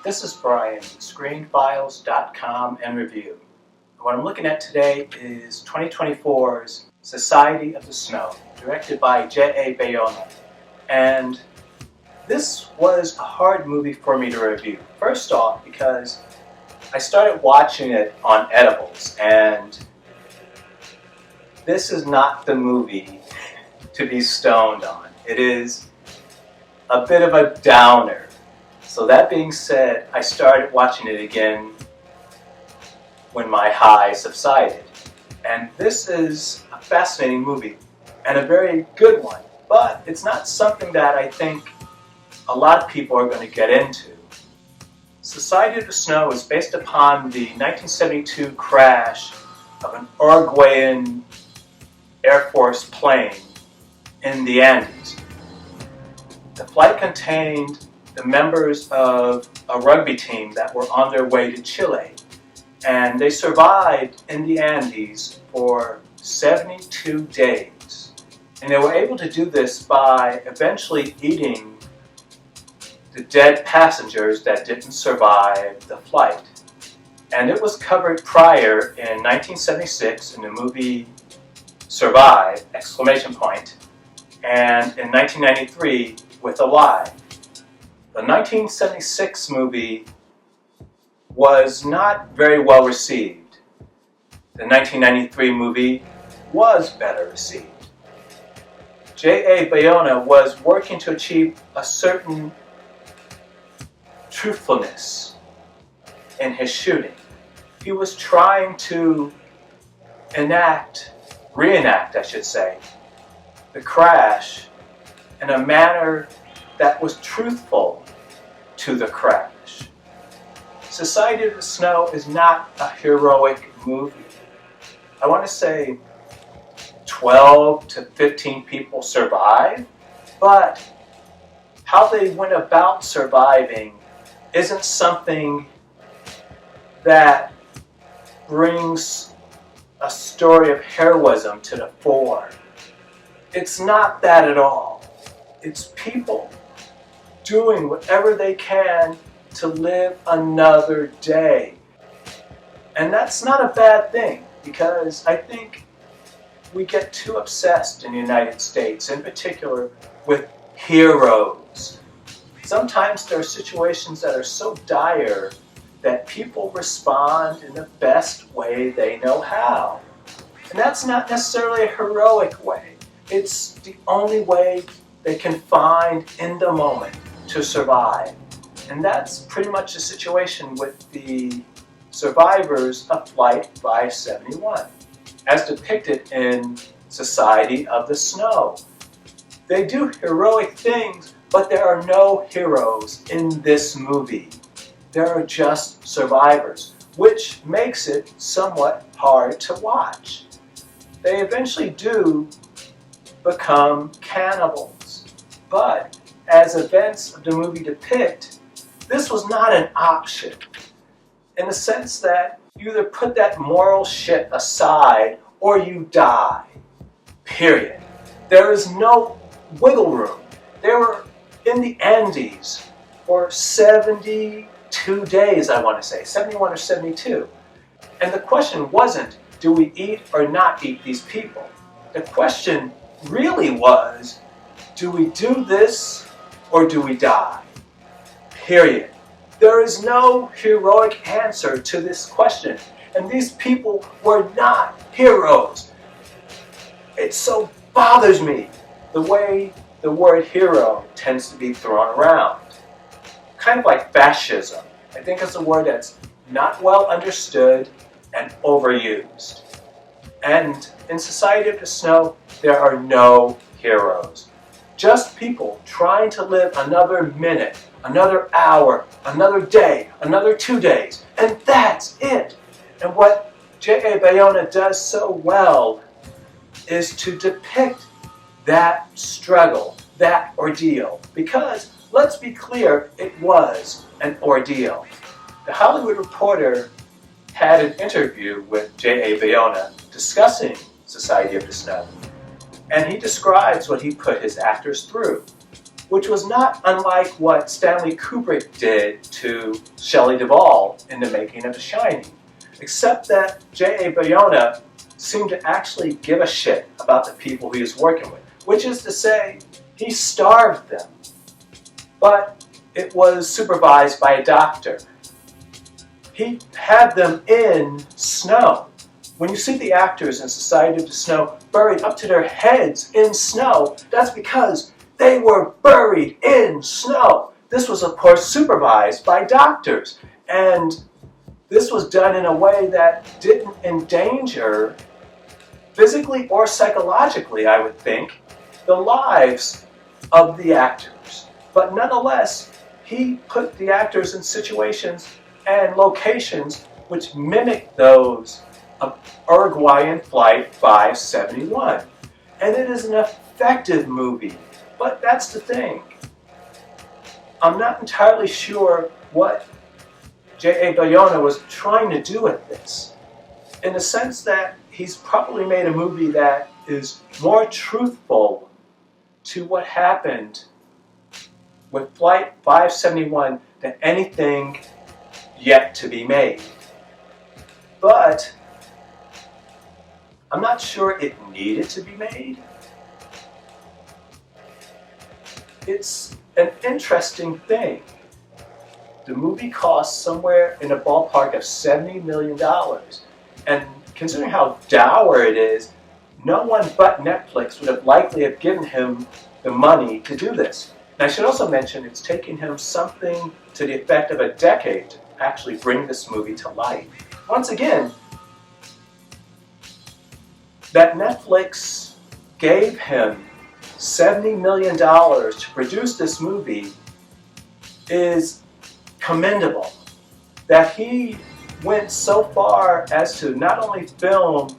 This is Brian, screenfiles.com and review. What I'm looking at today is 2024's Society of the Snow, directed by J.A. Bayona. And this was a hard movie for me to review. First off, because I started watching it on edibles, and this is not the movie to be stoned on. It is a bit of a downer. So that being said, I started watching it again when my high subsided. And this is a fascinating movie and a very good one, but it's not something that I think a lot of people are going to get into. Society of the Snow is based upon the 1972 crash of an Uruguayan Air Force plane in the Andes. The flight contained the members of a rugby team that were on their way to Chile, and they survived in the Andes for 72 days. And they were able to do this by eventually eating the dead passengers that didn't survive the flight. And it was covered prior in 1976 in the movie Survive! And in 1993 with Alive. The 1976 movie was not very well received. The 1993 movie was better received. J.A. Bayona was working to achieve a certain truthfulness in his shooting. He was trying to reenact, the crash in a manner that was truthful to the crash. Society of the Snow is not a heroic movie. I want to say 12 to 15 people survive, but how they went about surviving isn't something that brings a story of heroism to the fore. It's not that at all. It's people doing whatever they can to live another day. And that's not a bad thing, because I think we get too obsessed in the United States, in particular, with heroes. Sometimes there are situations that are so dire that people respond in the best way they know how. And that's not necessarily a heroic way. It's the only way they can find in the moment to survive. And that's pretty much the situation with the survivors of Flight 571, as depicted in Society of the Snow. They do heroic things, but there are no heroes in this movie. There are just survivors, which makes it somewhat hard to watch. They eventually do become cannibals, but as events of the movie depict, this was not an option, in the sense that you either put that moral shit aside or you die, period. There is no wiggle room. They were in the Andes for 72 days, I want to say, 71 or 72. And the question wasn't, do we eat or not eat these people? The question really was, do we do this or do we die? Period. There is no heroic answer to this question. And these people were not heroes. It so bothers me the way the word hero tends to be thrown around. Kind of like fascism. I think it's a word that's not well understood and overused. And in Society of the Snow, there are no heroes. Just people trying to live another minute, another hour, another day, another 2 days, and that's it. And what J.A. Bayona does so well is to depict that struggle, that ordeal. Because, let's be clear, it was an ordeal. The Hollywood Reporter had an interview with J.A. Bayona discussing Society of the Snow, and he describes what he put his actors through. which was not unlike what Stanley Kubrick did to Shelley Duvall in the making of The Shining, except that J.A. Bayona seemed to actually give a shit about the people he was working with, which is to say, he starved them. But it was supervised by a doctor. He had them in snow. When you see the actors in Society of the Snow buried up to their heads in snow, that's because they were buried in snow. This was, of course, supervised by doctors. And this was done in a way that didn't endanger, physically or psychologically, I would think, the lives of the actors. But nonetheless, he put the actors in situations and locations which mimic those of Uruguayan Flight 571. And it is an effective movie. But that's the thing. I'm not entirely sure what J.A. Bayona was trying to do with this, in the sense that he's probably made a movie that is more truthful to what happened with Flight 571 than anything yet to be made. But I'm not sure it needed to be made. It's an interesting thing. The movie cost somewhere in the ballpark of $70 million. And considering how dour it is, no one but Netflix would have likely have given him the money to do this. And I should also mention it's taken him something to the effect of a decade to actually bring this movie to life. Once again, that Netflix gave him $70 million to produce this movie is commendable. That he went so far as to not only film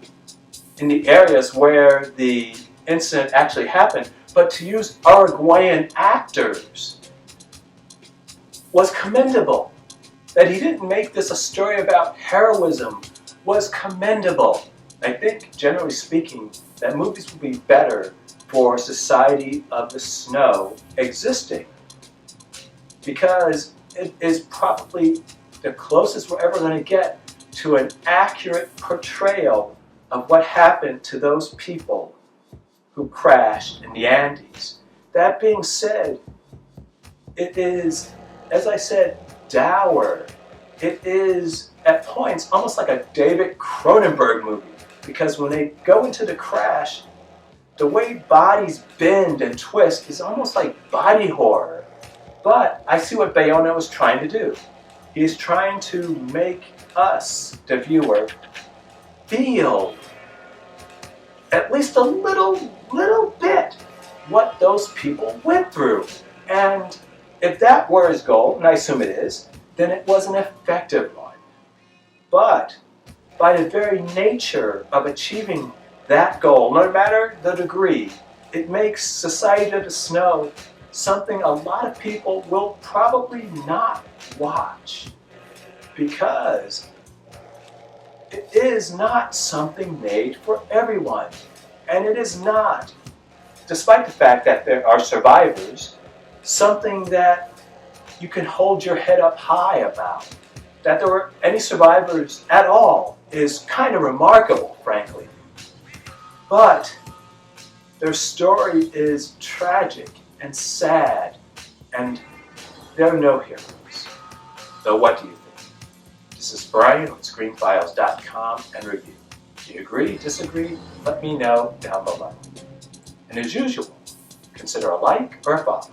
in the areas where the incident actually happened, but to use Uruguayan actors was commendable. That he didn't make this a story about heroism was commendable. I think, generally speaking, that movies would be better for Society of the Snow existing, because it is probably the closest we're ever going to get to an accurate portrayal of what happened to those people who crashed in the Andes. That being said, it is, as I said, dour. It is, at points, almost like a David Cronenberg movie, because when they go into the crash, the way bodies bend and twist is almost like body horror. But I see what Bayona was trying to do. He's trying to make us, the viewer, feel at least a little bit what those people went through. And if that were his goal, and I assume it is, then it was an effective one. But by the very nature of achieving that goal, no matter the degree, it makes Society of the Snow something a lot of people will probably not watch, because it is not something made for everyone. And it is not, despite the fact that there are survivors, something that you can hold your head up high about. That there were any survivors at all is kind of remarkable, frankly. But their story is tragic and sad, and there are no heroes. So what do you think? This is Brian with ScreenFiles.com and Review. Do you agree, disagree? Let me know down below. And as usual, consider a like or a follow.